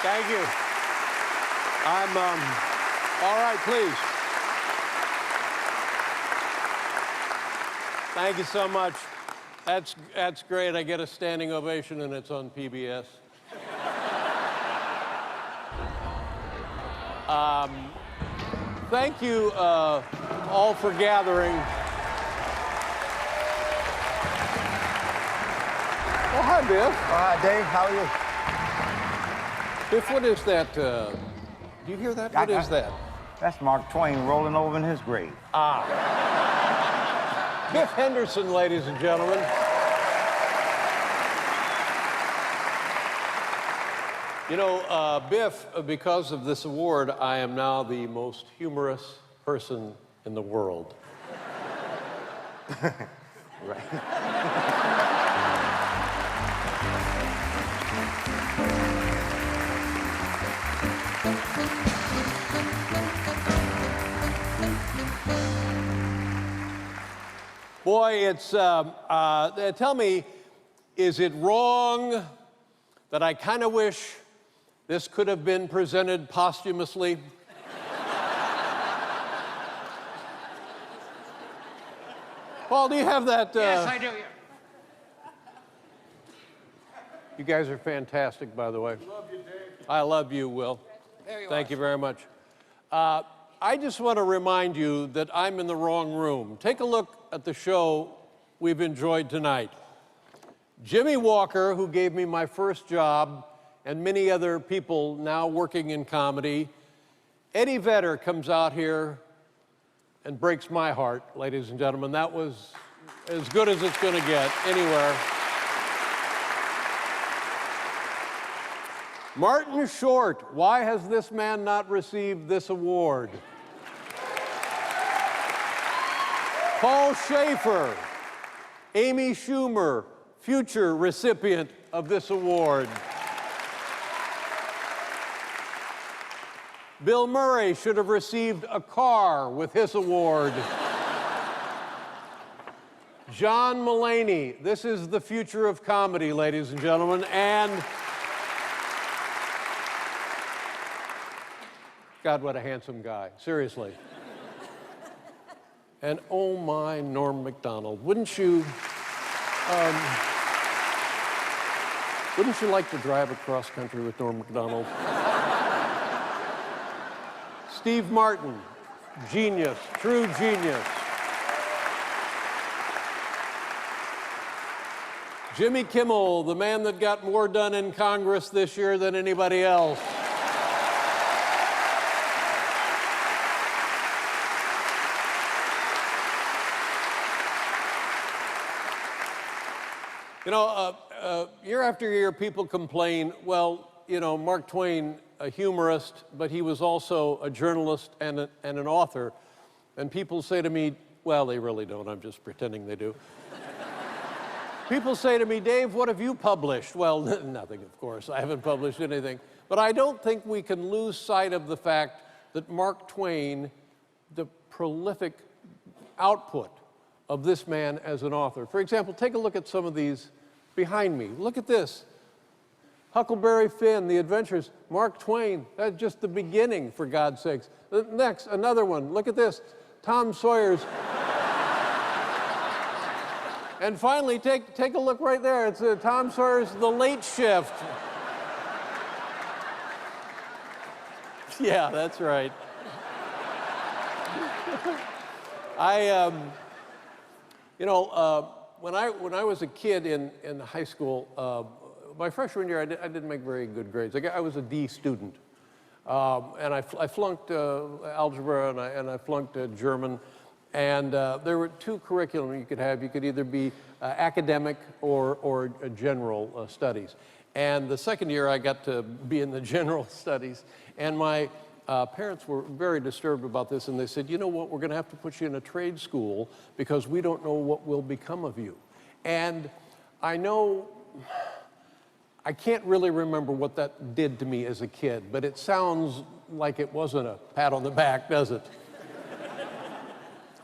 Thank you. All right, please. Thank you so much. That's great. I get a standing ovation, and it's on PBS. Thank you all for gathering. Oh, hi, Biff. Hi, Dave. How are you? Biff, what is that? Do you hear that? What is that? That's Mark Twain rolling over in his grave. Biff Henderson, ladies and gentlemen. You know, Biff, because of this award, I am now the most humorous person in the world. Right. Boy, it's, tell me, is it wrong that I kind of wish this could have been presented posthumously? Paul, do you have that? Yes, I do. You guys are fantastic, by the way. Love you, Dave. I love you, Will. There you Thank are. you very much. I just want to remind you that I'm in the wrong room. Take a look at the show we've enjoyed tonight. Jimmy Walker, who gave me my first job, and many other people now working in comedy. Eddie Vedder comes out here and breaks my heart, ladies and gentlemen. That was as good as it's going to get anywhere. Martin Short, why has this man not received this award? Paul Schaefer, Amy Schumer, future recipient of this award. Bill Murray should have received a car with his award. John Mulaney, this is the future of comedy, ladies and gentlemen, and God, what a handsome guy, seriously. And oh my, Norm Macdonald, wouldn't you like to drive across country with Norm Macdonald? Steve Martin, genius, true genius. Jimmy Kimmel, the man that got more done in Congress this year than anybody else. You know, year after year, people complain, well, you know, Mark Twain, a humorist, but he was also a journalist and an author. And people say to me, well, they really don't, I'm just pretending they do. People say to me, Dave, what have you published? Well, nothing, of course. I haven't published anything. But I don't think we can lose sight of the fact that Mark Twain, the prolific output of this man as an author. For example, take a look at some of these behind me. Look at this. Huckleberry Finn, The Adventures, Mark Twain. That's just the beginning, for God's sakes. Next, another one. Look at this. Tom Sawyer's. And finally, take a look right there. It's Tom Sawyer's The Late Shift. Yeah, that's right. You know, when I was a kid in high school, my freshman year, I didn't make very good grades. I was a D student. And I flunked algebra and I flunked German. And there were two curriculum you could have. You could either be academic or general studies. And the second year, I got to be in the general studies. And my parents were very disturbed about this, and they said, you know what, we're going to have to put you in a trade school because we don't know what will become of you. And I know, I can't really remember what that did to me as a kid, but it sounds like it wasn't a pat on the back, does it?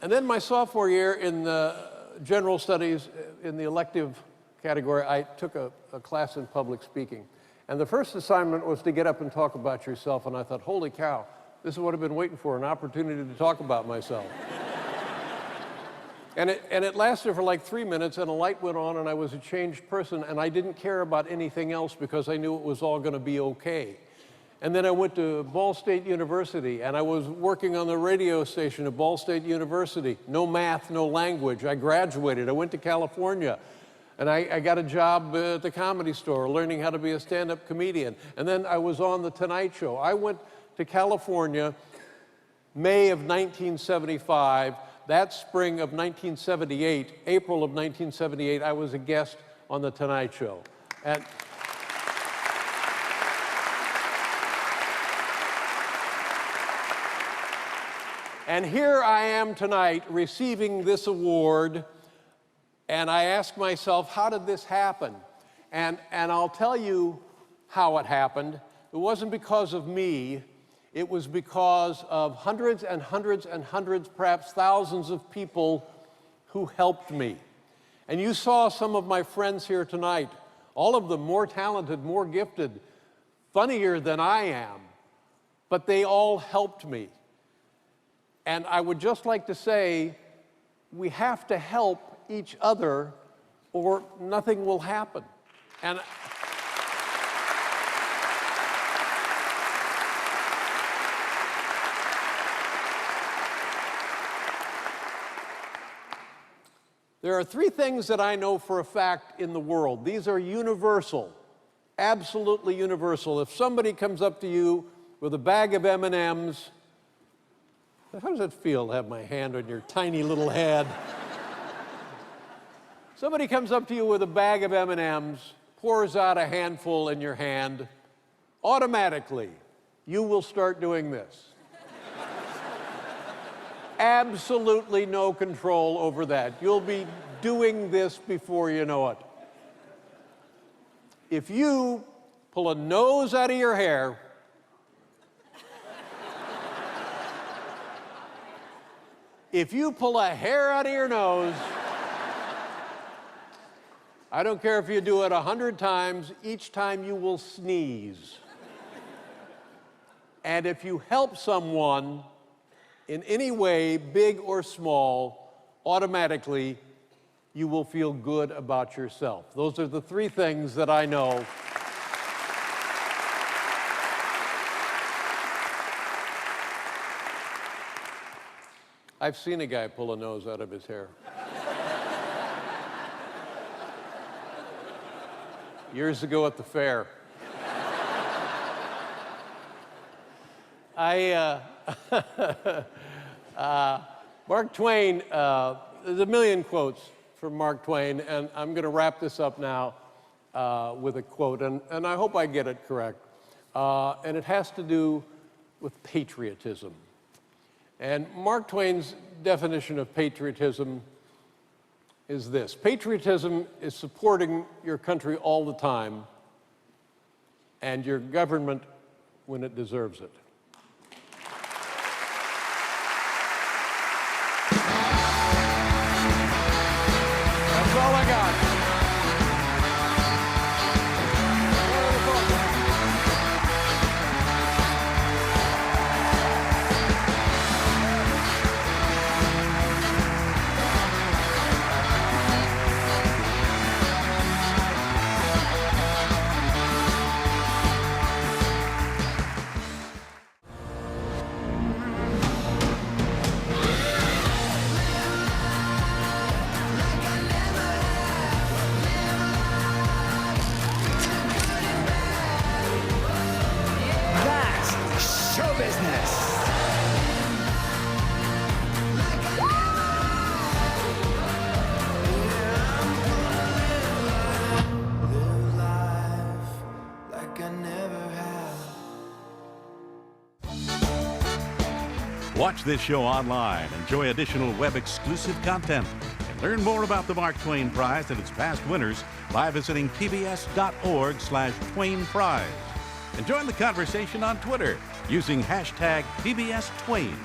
And then my sophomore year in the general studies, in the elective category, I took a class in public speaking. And the first assignment was to get up and talk about yourself, and I thought, holy cow, this is what I've been waiting for, an opportunity to talk about myself. And it lasted for like 3 minutes, and a light went on, and I was a changed person, and I didn't care about anything else because I knew it was all going to be okay. And then I went to Ball State University, and I was working on the radio station at Ball State University. No math, no language. I graduated. I went to California, and I got a job at the Comedy Store, learning how to be a stand-up comedian. And then I was on The Tonight Show. I went to California May of 1975. That spring of 1978, April of 1978, I was a guest on The Tonight Show. And here I am tonight receiving this award, and I ask myself, how did this happen? And I'll tell you how it happened. It wasn't because of me. It was because of hundreds and hundreds and hundreds, perhaps thousands of people who helped me. And you saw some of my friends here tonight, all of them more talented, more gifted, funnier than I am, but they all helped me. And I would just like to say, we have to help each other or nothing will happen. And there are 3 things that I know for a fact in the world. These are universal, absolutely universal. If somebody comes up to you with a bag of M&Ms, how does it feel to have my hand on your tiny little head? Somebody comes up to you with a bag of M&Ms, pours out a handful in your hand, automatically, you will start doing this. Absolutely no control over that. You'll be doing this before you know it. If you pull a nose out of your hair, if you pull a hair out of your nose, I don't care if you do it 100 times, each time you will sneeze. And if you help someone in any way, big or small, automatically you will feel good about yourself. Those are the 3 things that I know. I've seen a guy pull a nose out of his hair. Years ago at the fair. Mark Twain, there's a million quotes from Mark Twain, and I'm going to wrap this up now with a quote, and I hope I get it correct. And it has to do with patriotism. And Mark Twain's definition of patriotism is this: patriotism is supporting your country all the time and your government when it deserves it. That's all I got. Watch this show online, enjoy additional web-exclusive content, and learn more about the Mark Twain Prize and its past winners by visiting pbs.org/TwainPrize. And join the conversation on Twitter using #PBSTwain.